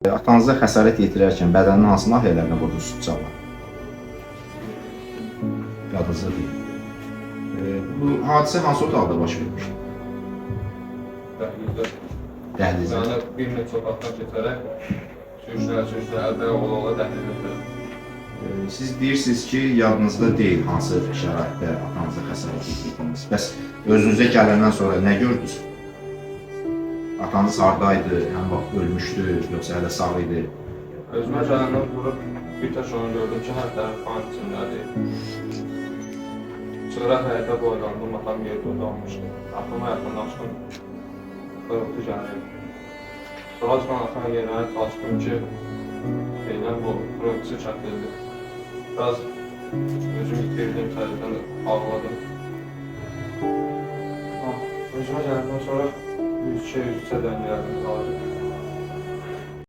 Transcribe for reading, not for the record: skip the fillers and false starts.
Atanıza xəsarət yetirərkən bədənin hansı nahiyələrinə vurdunuz bıçaqla? Yadınızda deyil. Bu hadisə hansı otaqda baş vermiş? Dəhlizdə. Dəhlizdə. Yəni bir neçə otaqdan keçərək sürüşlər, ola dəhlizdə. Siz deyirsiniz ki, yadınızda deyil hansı şəraitdə atanıza xəsarət yetirdiniz. Bəs özünüzə gələndən sonra nə gördünüz? Atanız hardaydı, həm vaxt ölmüşdü, yoxsa hələ sağ idi? Özümə gələndən vurub bir təş onu gördüm ki, hər tərəf kan içindədir. Çığıraq həyətə boylandım, atam yerdə uzanmışdı. Atama yaxınlaşdım, qırıltı gəlir. Sonra mən atama yerine çalışdım ki, bu qırıltısı çəkildi. Biraz özümü itirdim, təzədən ağladım. Özümə gələndən sonra 100-200 dənə gəldim, qalacaq.